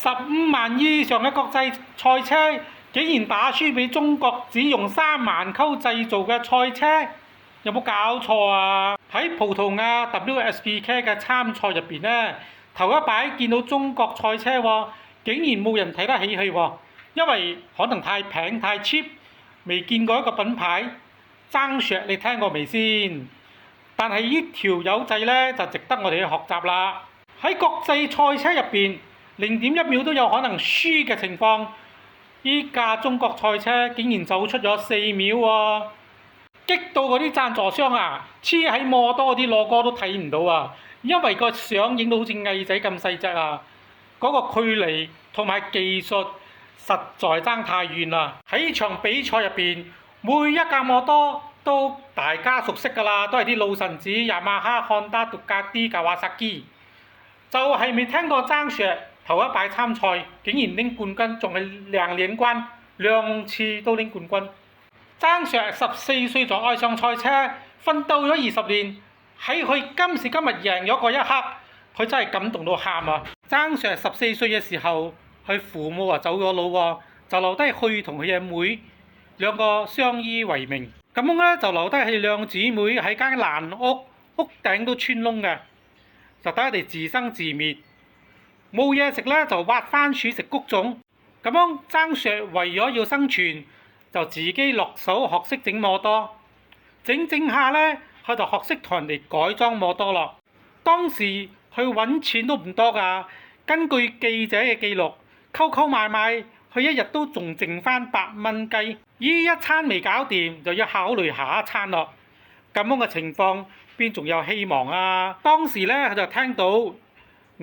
15萬以上嘅國際賽車，竟然打輸俾中國只用3萬溝製造嘅賽車，有冇搞錯啊？喺葡萄牙 WSBK 嘅參賽入邊呢，頭一擺見到中國賽車喎，竟然冇人睇得起佢喎，因為可能太平太 cheap， 未見過一個品牌。爭石你聽過未先？但係呢條友仔呢，就值得我哋去學習啦。喺國際賽車入邊，0.1秒都有可能輸嘅情況，依架中國賽車竟然走出咗4秒喎，激到嗰啲贊助商啊，黐喺摩多嗰啲logo都睇唔到啊，因為個相影到好似蟻仔咁細隻啊，嗰個距離同埋技術實在爭太遠啦。喺場比賽入邊，每一架摩多都大家熟悉㗎啦，都係啲老臣子，雅馬哈、漢達、杜卡迪、卡瓦薩基，就係未聽過爭石頭一擺參賽，竟然拎冠軍，仲係兩連冠，2次都拎冠軍。爭石14歲就愛上賽車，奮鬥咗20年，喺佢今時今日贏咗嗰一刻，佢真係感動到喊啊！爭石14歲嘅時候，佢父母啊走咗佬喎，就留低佢同佢嘅妹兩個相依為命。咁樣咧就留低佢兩姊妹喺間爛屋，屋頂都穿窿嘅，就等佢哋自生自滅。冇嘢食咧就挖番薯食谷種。咁樣爭石為咗要生存，就自己落手學識整摩多，整下咧佢就學識同人哋改裝摩多咯。當時佢揾錢都唔多㗎，根據記者嘅記錄，溝買賣，佢一日都仲剩翻8蚊雞。依一餐未搞掂，就要考慮下一餐咯。咁樣嘅情況，邊仲有希望啊？當時咧佢就聽到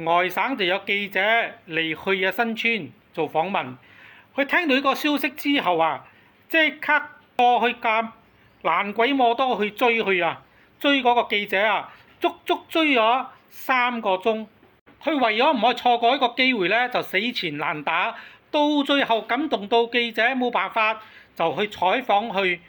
外省就有記者嚟佢嘅新村做訪問，佢聽到呢個消息之後啊，即刻過去架爛鬼摩多去追佢啊！追嗰個記者啊，足追咗3個鐘。佢為咗唔可以錯過一個機會咧，就死纏爛打，到最後感動到記者冇辦法，就去採訪佢。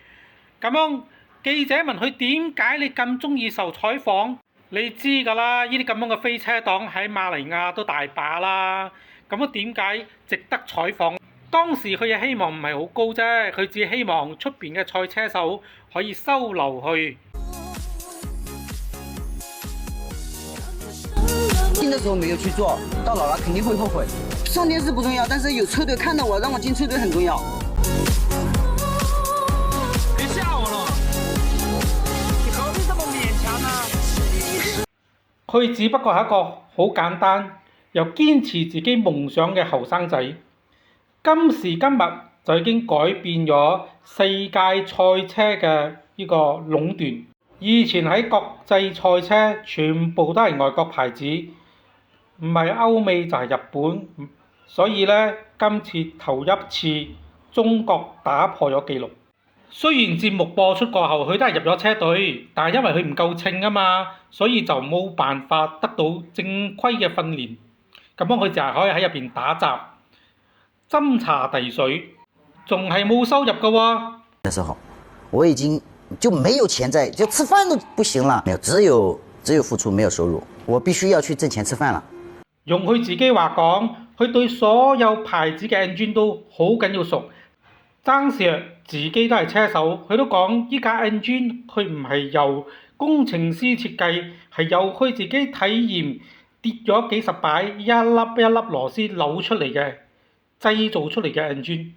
咁樣記者問佢點解你咁中意受採訪？你知㗎啦，呢啲咁樣嘅飛車黨喺馬尼亞都大把啦。咁樣點解值得採訪？當時佢嘅希望唔係好高啫，佢只希望出邊嘅賽車手可以收留佢。進的時候沒有去做，到老了肯定會後悔。上電視不重要，但是有車隊看到我，讓我進車隊很重要。別嚇我咯！你何必這麼勉強呢？佢只不過係一個好簡單又堅持自己夢想嘅後生仔。今時今日就已經改變咗世界賽車嘅呢個壟斷。以前喺國際賽車全部都係外國牌子，唔係歐美就係日本，所以咧今次頭一次中國打破咗紀錄。雖然節目播出過後佢都係入咗車隊，但係因為佢唔夠稱啊嘛，所以就冇辦法得到正規嘅訓練。咁樣佢就係可以喺入邊打雜、斟茶遞水，仲係冇收入㗎喎。那時候我已經就沒有錢在，就吃飯都不行了，沒有，只有付出沒有收入，我必須要去掙錢吃飯了。用佢自己話講，佢對所有牌子嘅 engine 都好緊要熟。爭石自己都係車手，佢都講依架 engine 佢唔係由工程師設計，係由佢自己體驗跌咗幾十擺一粒一粒螺絲扭出嚟嘅，製造出嚟嘅 engine。